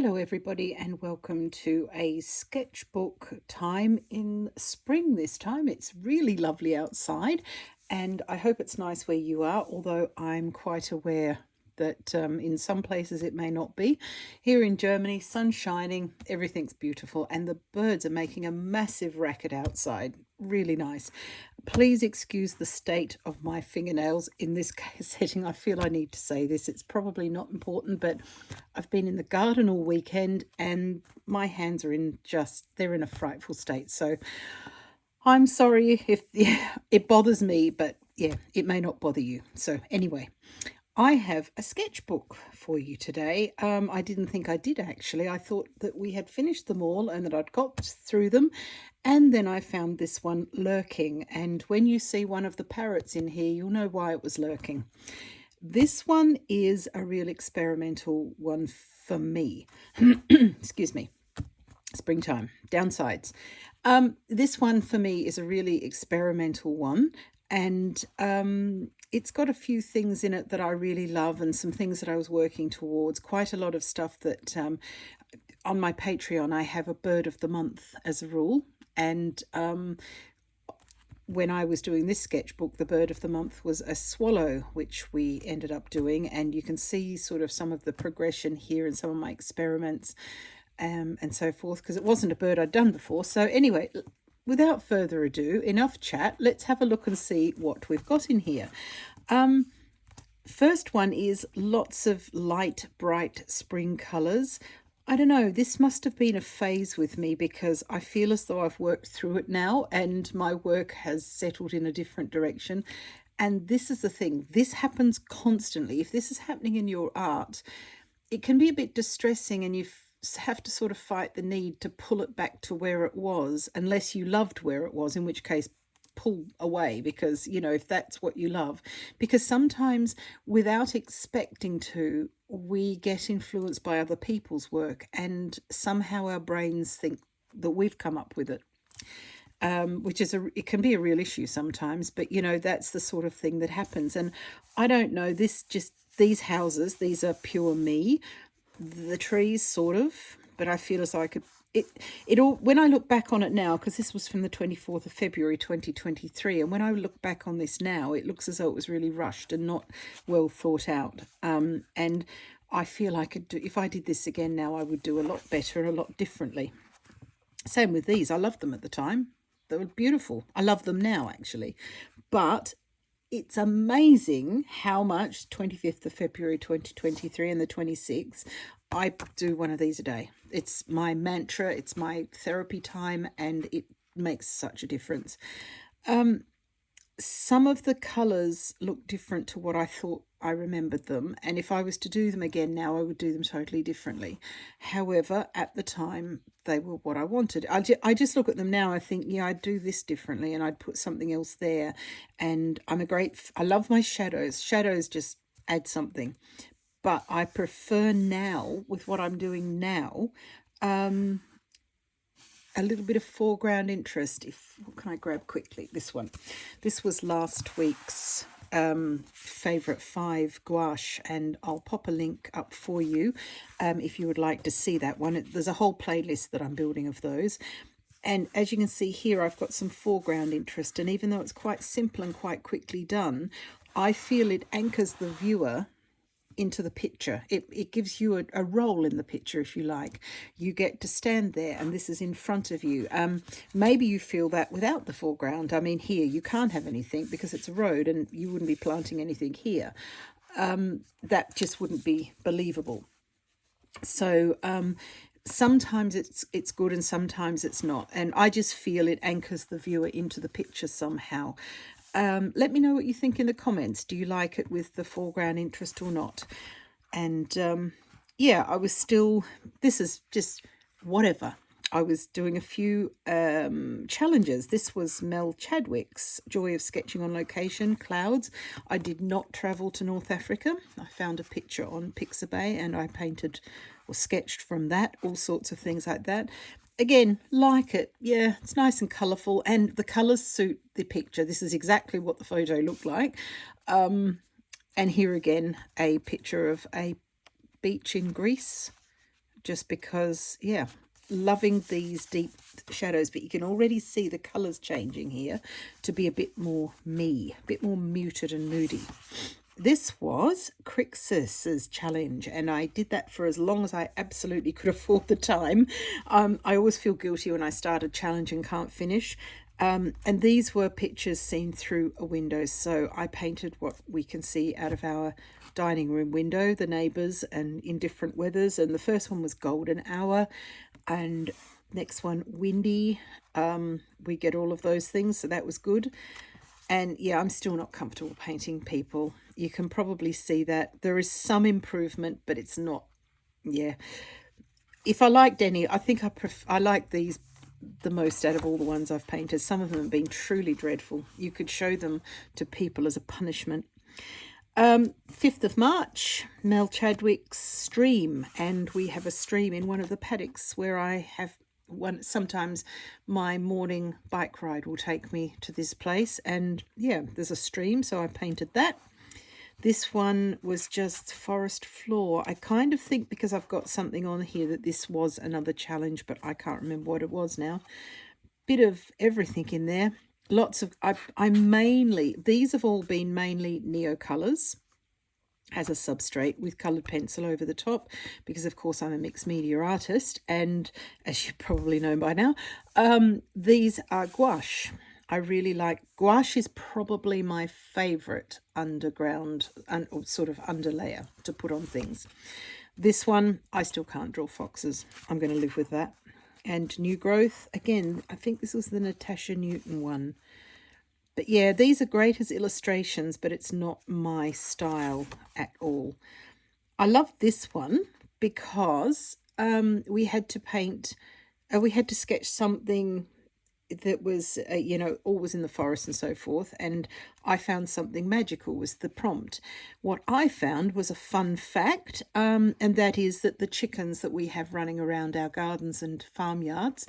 Hello, everybody, and welcome to a sketchbook time in spring this time. It's really lovely outside, and I hope it's nice where you are, although I'm quite aware that in some places it may not be. Here in Germany, sun shining, everything's beautiful, and the birds are making a massive racket outside. Really nice. Please excuse the state of my fingernails in this case setting. I feel I need to say this. It's probably not important, but I've been in the garden all weekend and my hands are they're in a frightful state. So I'm sorry if it bothers me, but yeah, it may not bother you. So anyway, I have a sketchbook for you today. I didn't think I did actually. I thought that we had finished them all and that I'd got through them. And then I found this one lurking. And when you see one of the parrots in here, you'll know why it was lurking. This one is a real experimental one for me. Excuse me. Springtime. Downsides. This one for me is a really experimental one. And it's got a few things in it that I really love and some things that I was working towards. Quite a lot of stuff that on my Patreon, I have a bird of the month as a rule. And when I was doing this sketchbook, the bird of the month was a swallow, which we ended up doing. And you can see sort of some of the progression here in some of my experiments and so forth, because it wasn't a bird I'd done before. So anyway, without further ado, enough chat, let's have a look and see what we've got in here. First one is lots of light, bright spring colours. I don't know, this must have been a phase with me because I feel as though I've worked through it now and my work has settled in a different direction. And this is the thing, this happens constantly. If this is happening in your art, it can be a bit distressing and you have to sort of fight the need to pull it back to where it was, unless you loved where it was, in which case pull away, because if that's what you love. Because sometimes without expecting to, we get influenced by other people's work and somehow our brains think that we've come up with it, which is it can be a real issue sometimes, but that's the sort of thing that happens. And I don't know, these houses, these are pure me. The trees sort of, but I feel as though I could it all, when I look back on it now, because this was from the 24th of February 2023, and when I look back on this now, it looks as though it was really rushed and not well thought out. And I feel I could do, if I did this again now, I would do a lot better and a lot differently. Same with these. I loved them at the time. They were beautiful. I love them now actually, but it's amazing how much 25th of February 2023 and the 26th, I do one of these a day. It's my mantra, it's my therapy time, and it makes such a difference. Some of the colours look different to what I thought I remembered them, and if I was to do them again now, I would do them totally differently. However, at the time, they were what I wanted. I just look at them now, I think, yeah, I'd do this differently, and I'd put something else there. And I love my shadows. Shadows just add something. But I prefer now, with what I'm doing now, a little bit of foreground interest. What can I grab quickly? This one. This was last week's favourite 5 gouache, and I'll pop a link up for you if you would like to see that one. There's a whole playlist that I'm building of those. And as you can see here, I've got some foreground interest, and even though it's quite simple and quite quickly done, I feel it anchors the viewer into the picture. It gives you a role in the picture, if you like. You get to stand there and this is in front of you. Maybe you feel that without the foreground. I mean, here you can't have anything because it's a road and you wouldn't be planting anything here. That just wouldn't be believable. So sometimes it's good and sometimes it's not, and I just feel it anchors the viewer into the picture somehow. Let me know what you think in the comments. Do you like it with the foreground interest or not? And yeah, this is just whatever. I was doing a few challenges. This was Mel Chadwick's Joy of Sketching on Location, Clouds. I did not travel to North Africa. I found a picture on Pixabay and I painted or sketched from that, all sorts of things like that. Again, like it. Yeah, it's nice and colourful and the colours suit the picture. This is exactly what the photo looked like. And here again, a picture of a beach in Greece. just because, yeah, loving these deep shadows. But you can already see the colours changing here to be a bit more a bit more muted and moody. This was Crixus's challenge, and I did that for as long as I absolutely could afford the time. I always feel guilty when I start a challenge and can't finish. And these were pictures seen through a window. So I painted what we can see out of our dining room window, the neighbours, and in different weathers. And the first one was golden hour, and next one windy. We get all of those things, so that was good. And yeah, I'm still not comfortable painting people. You can probably see that there is some improvement, but it's not, yeah. If I liked any, I think I like these the most out of all the ones I've painted. Some of them have been truly dreadful. You could show them to people as a punishment. 5th of March, Mel Chadwick's stream, and we have a stream in one of the paddocks where I have one. Sometimes my morning bike ride will take me to this place, and yeah, there's a stream, so I painted that. This one was just forest floor. I kind of think, because I've got something on here, that this was another challenge, but I can't remember what it was now. Bit of everything in there. Lots of, these have all been mainly Neo colours as a substrate with coloured pencil over the top, because of course I'm a mixed media artist, and as you probably know by now, these are gouache. I really like gouache. Is probably my favourite underground and sort of underlayer to put on things. This one, I still can't draw foxes. I'm going to live with that. And New Growth, again, I think this was the Natasha Newton one. But yeah, these are great as illustrations, but it's not my style at all. I love this one because we had to sketch something that was, always in the forest and so forth, and I found something magical was the prompt. What I found was a fun fact, and that is that the chickens that we have running around our gardens and farmyards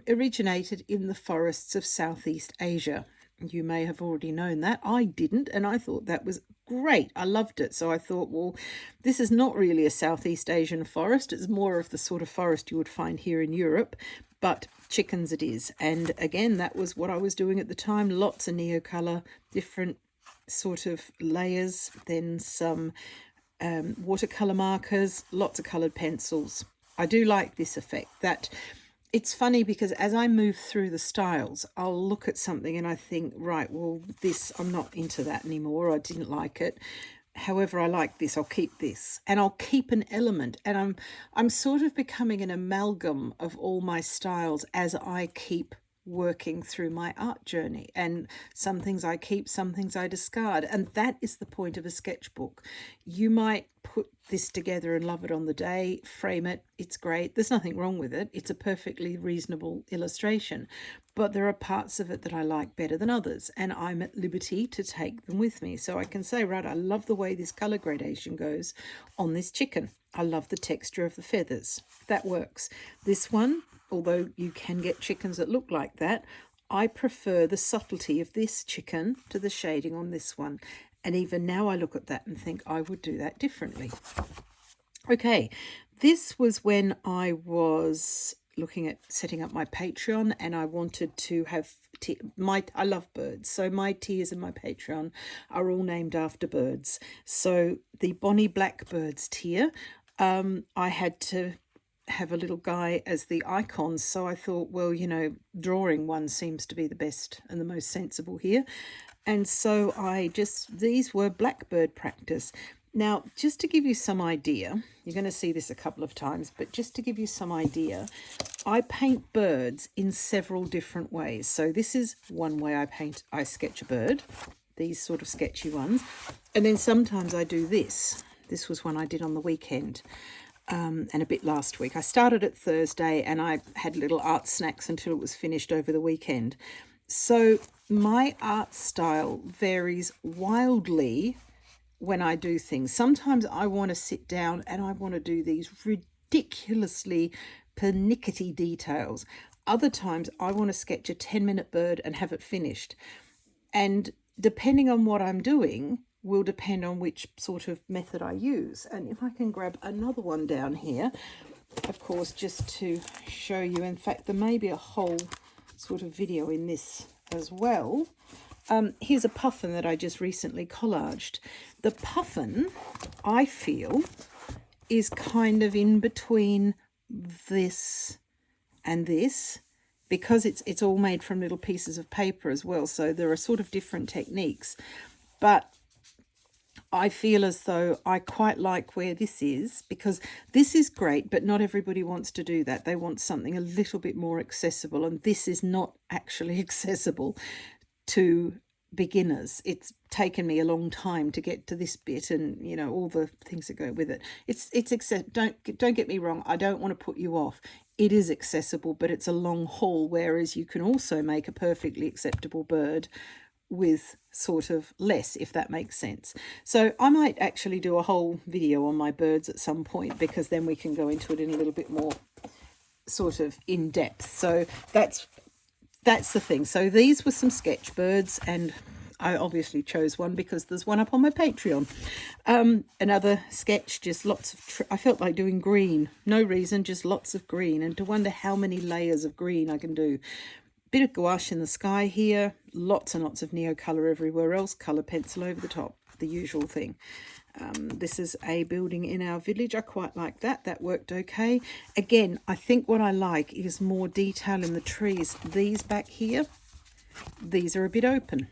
originated in the forests of Southeast Asia. You may have already known that. I didn't, and I thought that was great. I loved it. So I thought, well, this is not really a Southeast Asian forest. It's more of the sort of forest you would find here in Europe, but chickens it is. And again, that was what I was doing at the time. Lots of Neocolor, different sort of layers, then some watercolor markers, lots of colored pencils. I do like this effect. That it's funny because as I move through the styles, I'll look at something and I think, right, well, this, I'm not into that anymore. I didn't like it. However, I like this, I'll keep this, and I'll keep an element. And I'm sort of becoming an amalgam of all my styles as I keep working through my art journey. And some things I keep, some things I discard. And that is the point of a sketchbook. You might put this together and love it on the day, frame it, it's great. There's nothing wrong with it. It's a perfectly reasonable illustration. But there are parts of it that I like better than others, and I'm at liberty to take them with me. So I can say, right, I love the way this colour gradation goes on this chicken. I love the texture of the feathers. That works. This one, although you can get chickens that look like that, I prefer the subtlety of this chicken to the shading on this one. And even now I look at that and think I would do that differently. Okay, this was when I was looking at setting up my Patreon, and I wanted to have I love birds, so my tiers in my Patreon are all named after birds. So the Bonnie Blackbirds tier, I had to have a little guy as the icon, so I thought, well, drawing one seems to be the best and the most sensible here. And so these were blackbird practice. Now, just to give you some idea, you're going to see this a couple of times, but just to give you some idea, I paint birds in several different ways. So this is one way I sketch a bird, these sort of sketchy ones. And then sometimes I do this. This was one I did on the weekend. And a bit last week. I started it Thursday and I had little art snacks until it was finished over the weekend. So my art style varies wildly when I do things. Sometimes I want to sit down and I want to do these ridiculously pernickety details. Other times I want to sketch a 10-minute bird and have it finished. And depending on what I'm doing will depend on which sort of method I use. And if I can grab another one down here, of course, just to show you, in fact, there may be a whole sort of video in this as well. Here's a puffin that I just recently collaged. The puffin, I feel, is kind of in between this and this, because it's all made from little pieces of paper as well. So there are sort of different techniques, but I feel as though I quite like where this is, because this is great, but not everybody wants to do that. They want something a little bit more accessible, and this is not actually accessible to beginners. It's taken me a long time to get to this bit, and you know, all the things that go with it. It's don't get me wrong, I don't want to put you off. It is accessible, but it's a long haul, whereas you can also make a perfectly acceptable bird with sort of less, if that makes sense. So I might actually do a whole video on my birds at some point, because then we can go into it in a little bit more sort of in depth. So that's the thing. So these were some sketch birds, and I obviously chose one because there's one up on my Patreon. Another sketch, just lots of I felt like doing green, no reason, just lots of green, and to wonder how many layers of green I can do. Bit of gouache in the sky here, lots and lots of Neocolor everywhere else, colour pencil over the top, the usual thing. This is a building in our village. I quite like that. That worked okay. Again, I think what I like is more detail in the trees. These back here, these are a bit open.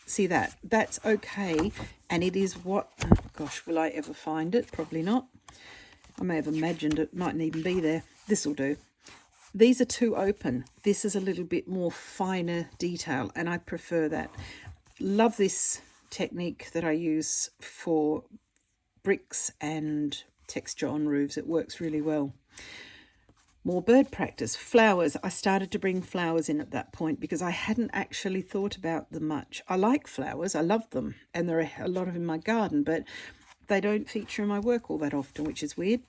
See that? That's okay. And it is what, oh gosh, will I ever find it? Probably not. I may have imagined it, mightn't even be there. This will do. These are too open. This is a little bit more finer detail, and I prefer that. Love this technique that I use for bricks and texture on roofs. It works really well. More bird practice. Flowers. I started to bring flowers in at that point because I hadn't actually thought about them much. I like flowers. I love them, and there are a lot of in my garden, but they don't feature in my work all that often, which is weird.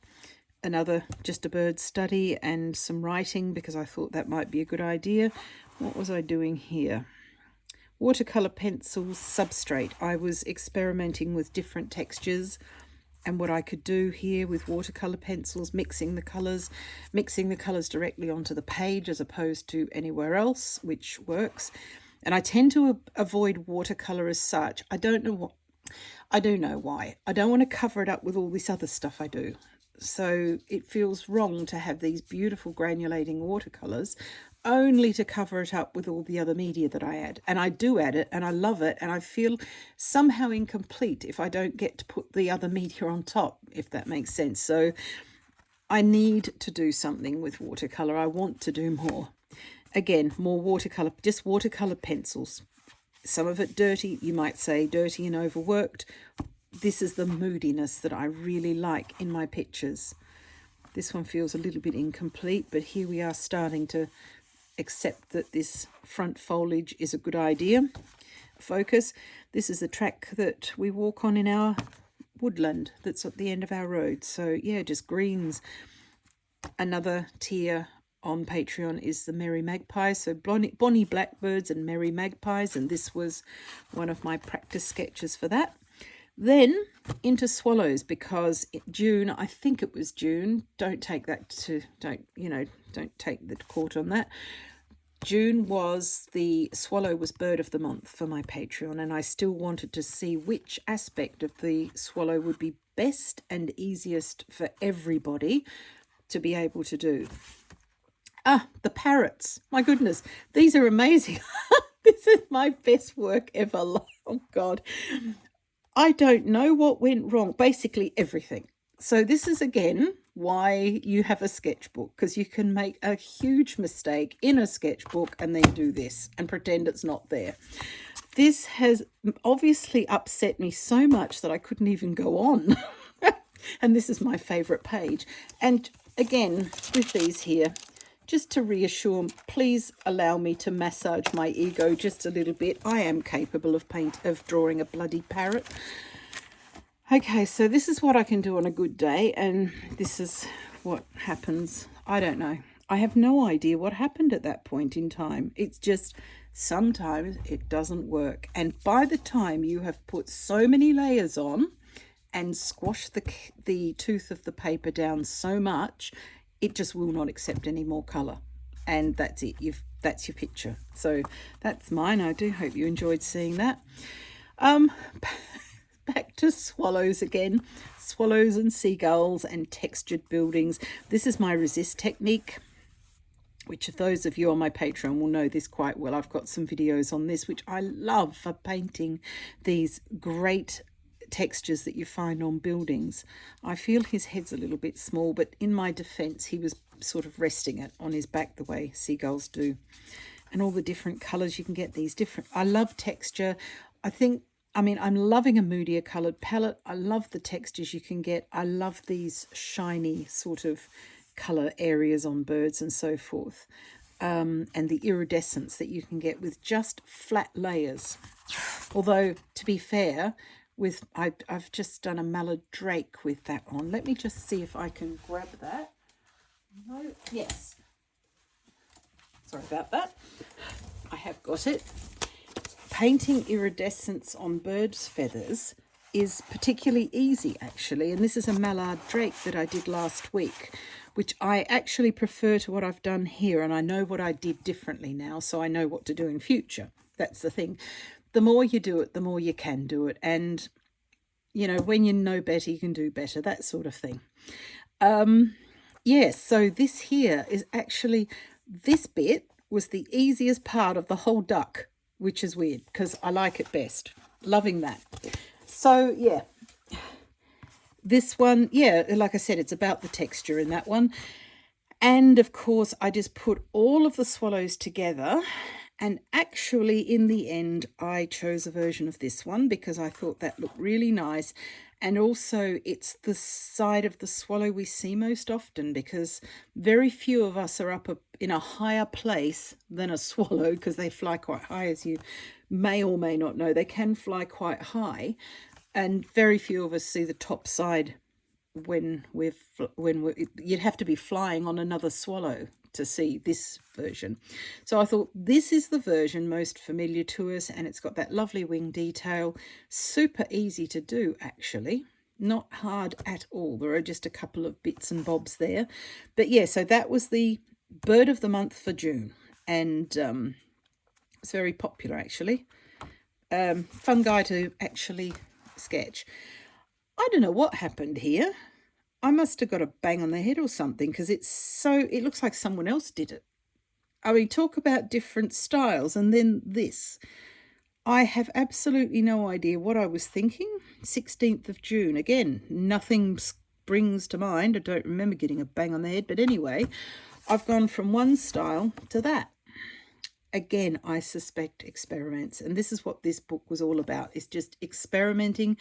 Another, just a bird study and some writing, because I thought that might be a good idea. What was I doing here? Watercolor pencils, substrate. I was experimenting with different textures and what I could do here with watercolor pencils, mixing the colors directly onto the page as opposed to anywhere else, which works. And I tend to avoid watercolor as such. I don't know why. I don't want to cover it up with all this other stuff I do. So it feels wrong to have these beautiful granulating watercolors only to cover it up with all the other media that I add. And I do add it, and I love it, and I feel somehow incomplete if I don't get to put the other media on top, if that makes sense. So I need to do something with watercolor. I want to do more. Again, more watercolor, just watercolor pencils. Some of it dirty, you might say, dirty and overworked. This is the moodiness that I really like in my pictures. This one feels a little bit incomplete, but here we are starting to accept that this front foliage is a good idea. Focus. This is the track that we walk on in our woodland that's at the end of our road. So yeah, just greens. Another tier on Patreon is the Merry Magpies. So Bonnie Blackbirds and Merry Magpies, and this was one of my practice sketches for that. Then into swallows, because June, I think it was June, don't take the court on that. June was the swallow was bird of the month for my Patreon, and I still wanted to see which aspect of the swallow would be best and easiest for everybody to be able to do. The parrots. My goodness, these are amazing. This is my best work ever. Oh God. I don't know what went wrong. Basically everything. So this is again why you have a sketchbook, because you can make a huge mistake in a sketchbook and then do this and pretend it's not there. This has obviously upset me so much that I couldn't even go on. And this is my favorite page. And again, with these here, just to reassure, please allow me to massage my ego just a little bit. I am capable of drawing a bloody parrot. Okay, so this is what I can do on a good day, and this is what happens. I don't know. I have no idea what happened at that point in time. It's just sometimes it doesn't work. And by the time you have put so many layers on and squashed the tooth of the paper down so much, it just will not accept any more colour. And that's it. That's your picture. So that's mine. I do hope you enjoyed seeing that. Back to swallows again. Swallows and seagulls and textured buildings. This is my resist technique, which those of you on my Patreon will know this quite well. I've got some videos on this, which I love for painting these great textures that you find on buildings. I feel his head's a little bit small, but in my defense, he was sort of resting it on his back the way seagulls do. And all the different colors you can get, these different, I love texture. I'm loving a moodier colored palette. I love the textures you can get. I love these shiny sort of color areas on birds and so forth. And the iridescence that you can get with just flat layers. Although, to be fair, I've just done a mallard drake with that on. Let me just see if I can grab that. No, yes. Sorry about that. I have got it. Painting iridescence on birds' feathers is particularly easy, actually. And this is a mallard drake that I did last week, which I actually prefer to what I've done here. And I know what I did differently now, so I know what to do in future. That's the thing. The more you do it, the more you can do it. And, you know, when you know better, you can do better, that sort of thing. Yes, so this here is actually, this bit was the easiest part of the whole duck, which is weird because I like it best. Loving that. So, yeah, this one, yeah, like I said, it's about the texture in that one. And, of course, I just put all of the swallows together. And actually, in the end, I chose a version of this one because I thought that looked really nice. And also, it's the side of the swallow we see most often because very few of us are up in a higher place than a swallow because they fly quite high, as you may or may not know. They can fly quite high, and very few of us see the top side when you'd have to be flying on another swallow to see this version. So I thought this is the version most familiar to us, and it's got that lovely wing detail. Super easy to do, actually. Not hard at all. There are just a couple of bits and bobs there. But yeah, so that was the bird of the month for June. And it's very popular, actually. Fun guy to actually sketch. I don't know what happened here. I must have got a bang on the head or something because it looks like someone else did it. I mean, talk about different styles. And then this. I have absolutely no idea what I was thinking. 16th of June. Again, nothing springs to mind. I don't remember getting a bang on the head. But anyway, I've gone from one style to that. Again, I suspect experiments. And this is what this book was all about. It's just experimenting.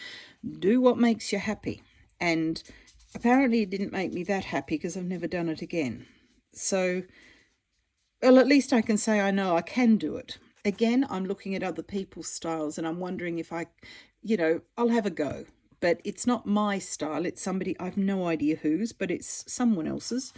Do what makes you happy. And apparently it didn't make me that happy because I've never done it again. So, well, at least I can say I know I can do it. Again, I'm looking at other people's styles and I'm wondering if I'll have a go. But it's not my style. It's somebody, I've no idea whose, but it's someone else's.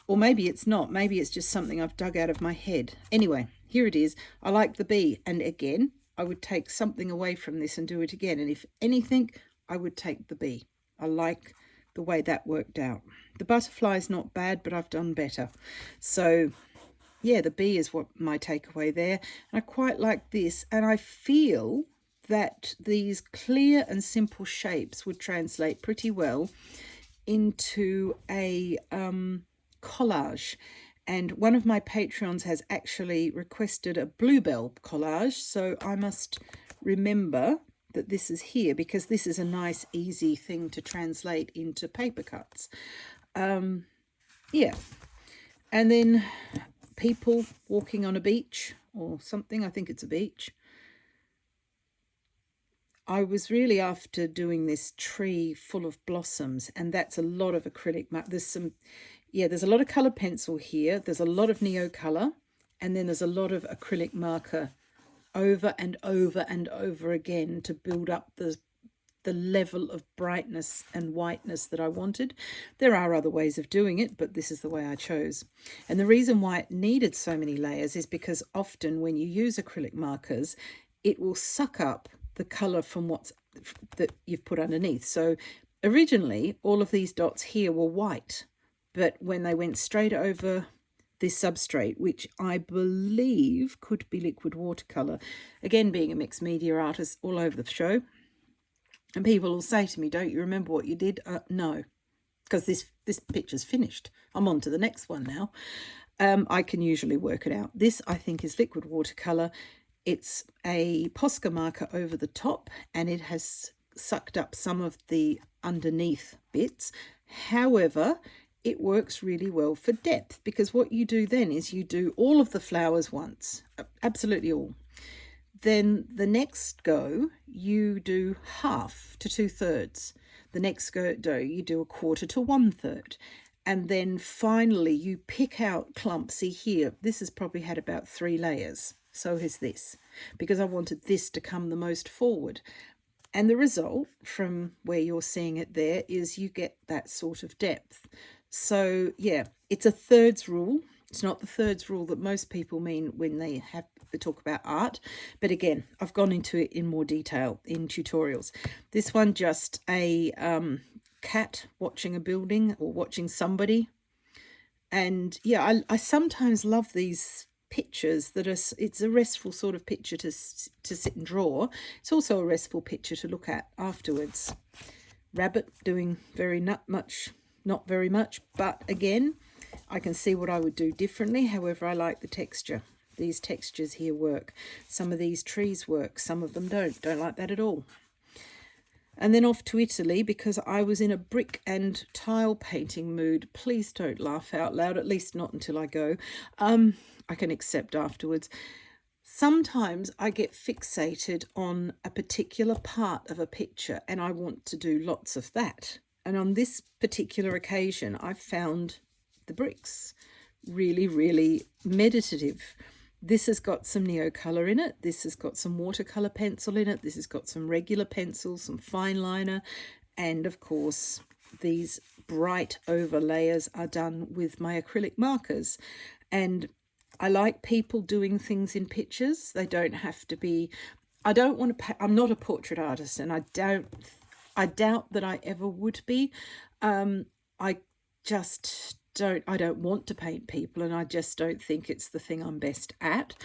Or maybe it's not. Maybe it's just something I've dug out of my head. Anyway, here it is. I like the bee. And again, I would take something away from this and do it again. And if anything, I would take the bee. I like the way that worked out. The butterfly is not bad, but I've done better. So yeah, the bee is what my takeaway there. And I quite like this. And I feel that these clear and simple shapes would translate pretty well into a collage. And one of my Patreons has actually requested a bluebell collage. So I must remember that this is here because this is a nice easy thing to translate into paper cuts. Yeah, and then people walking on a beach or something. I think it's a beach. I was really after doing this tree full of blossoms, and that's a lot of acrylic. There's a lot of colour pencil here. There's a lot of neo colour, and then there's a lot of acrylic marker over and over and over again to build up the level of brightness and whiteness that I wanted. There are other ways of doing it, but this is the way I chose. And the reason why it needed so many layers is because often when you use acrylic markers, it will suck up the colour from what's that you've put underneath. So originally all of these dots here were white, but when they went straight over this substrate, which I believe could be liquid watercolour, again being a mixed media artist all over the show, and people will say to me, don't you remember what you did? No, because this picture's finished. I'm on to the next one now. I can usually work it out. This, I think, is liquid watercolour. It's a Posca marker over the top, and it has sucked up some of the underneath bits. However, it works really well for depth, because what you do then is you do all of the flowers once, absolutely all. Then the next go, you do half to 2/3. The next go, you do 1/4 to 1/3. And then finally you pick out clumps. See here, this has probably had about 3 layers. So has this, because I wanted this to come the most forward. And the result from where you're seeing it there is you get that sort of depth. So yeah, it's a thirds rule. It's not the thirds rule that most people mean when they talk about art. But again, I've gone into it in more detail in tutorials. This one, just a cat watching a building or watching somebody. And yeah, I sometimes love these pictures that are, it's a restful sort of picture to sit and draw. It's also a restful picture to look at afterwards. Rabbit doing not very much, but again, I can see what I would do differently. However, I like the texture. These textures here work. Some of these trees work, some of them don't like that at all. And then off to Italy, because I was in a brick and tile painting mood. Please don't laugh out loud, at least not until I go. I can accept afterwards. Sometimes I get fixated on a particular part of a picture and I want to do lots of that. And on this particular occasion, I found the bricks really, really meditative. This has got some Neocolor in it. This has got some watercolor pencil in it. This has got some regular pencils, some fine liner, and of course these bright overlayers are done with my acrylic markers. And I like people doing things in pictures. They don't have to be, I don't want to, I'm not a portrait artist, and I doubt that I ever would be. I don't want to paint people, and I just don't think it's the thing I'm best at.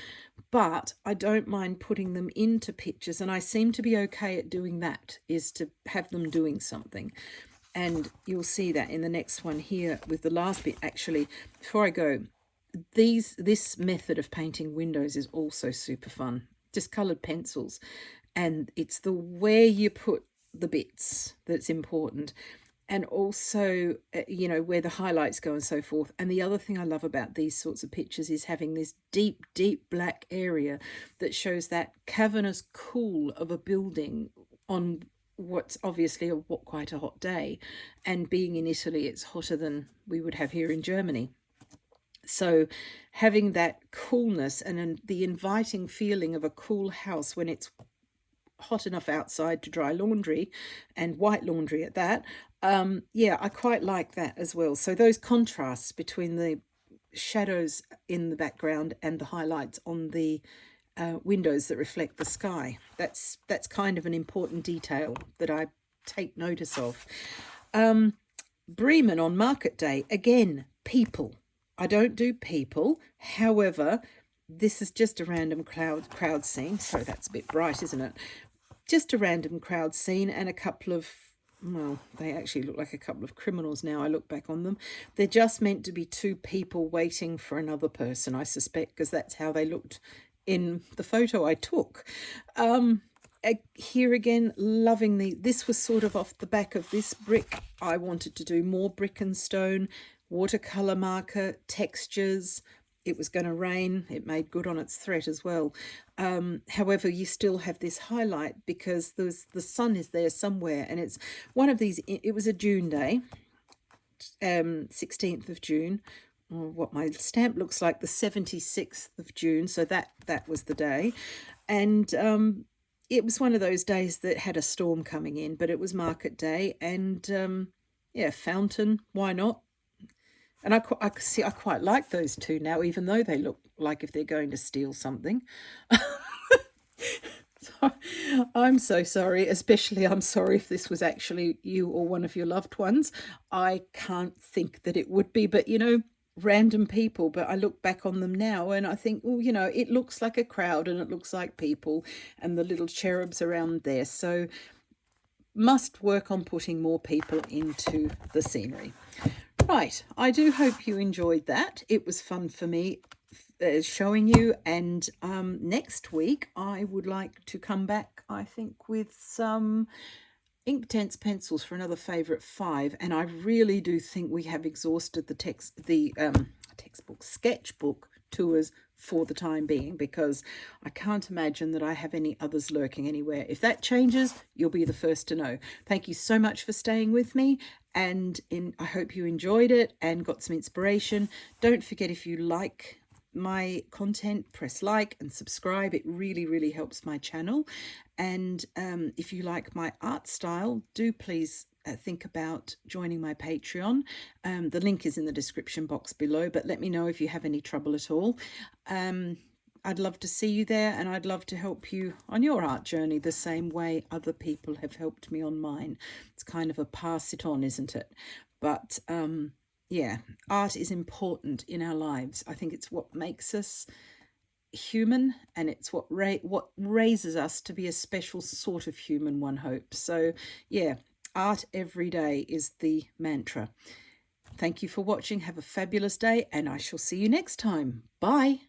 But I don't mind putting them into pictures, and I seem to be okay at doing that, is to have them doing something. And you'll see that in the next one here with the last bit. Actually, before I go, this method of painting windows is also super fun. Just coloured pencils, and it's the where you put the bits that's important, and also you know, where the highlights go and so forth. And the other thing I love about these sorts of pictures is having this deep black area that shows that cavernous cool of a building on what's obviously quite a hot day, and being in Italy, it's hotter than we would have here in Germany. So having that coolness and the inviting feeling of a cool house when it's hot enough outside to dry laundry, and white laundry at that, yeah, I quite like that as well. So those contrasts between the shadows in the background and the highlights on the windows that reflect the sky, that's kind of an important detail that I take notice of. Bremen on market day, again, people. I don't do people. However, this is just a random crowd scene. So that's a bit bright, isn't it? Just a random crowd scene, and a couple of, well, they actually look like a couple of criminals now I look back on them. They're just meant to be 2 people waiting for another person, I suspect, because that's how they looked in the photo I took. Here again, loving this was sort of off the back of this brick. I wanted to do more brick and stone, watercolor marker, textures. It was going to rain. It made good on its threat as well. However, you still have this highlight because the sun is there somewhere, and it's one of these. It was a June day, 16th of June, or what my stamp looks like, the 76th of June. So that was the day, and it was one of those days that had a storm coming in, but it was market day, and yeah, fountain, why not? And I see, I quite like those two now, even though they look like if they're going to steal something. So, I'm so sorry, especially I'm sorry if this was actually you or one of your loved ones. I can't think that it would be, but random people. But I look back on them now and I think, well, it looks like a crowd and it looks like people and the little cherubs around there. So, must work on putting more people into the scenery. Right, I do hope you enjoyed that. It was fun for me showing you, and next week I would like to come back, I think, with some Inktense pencils for another favourite 5, and I really do think we have exhausted the textbook sketchbook tours for the time being, because I can't imagine that I have any others lurking anywhere. If that changes, you'll be the first to know. Thank you so much for staying with me, and I hope you enjoyed it and got some inspiration. Don't forget, if you like my content, press like and subscribe. It really helps my channel. And if you like my art style, do please think about joining my Patreon. The link is in the description box below, but let me know if you have any trouble at all. I'd love to see you there, and I'd love to help you on your art journey the same way other people have helped me on mine. It's kind of a pass it on, isn't it? But yeah, art is important in our lives. I think it's what makes us human, and it's what raises us to be a special sort of human, one hopes. So yeah, art every day is the mantra. Thank you for watching. Have a fabulous day, and I shall see you next time. Bye.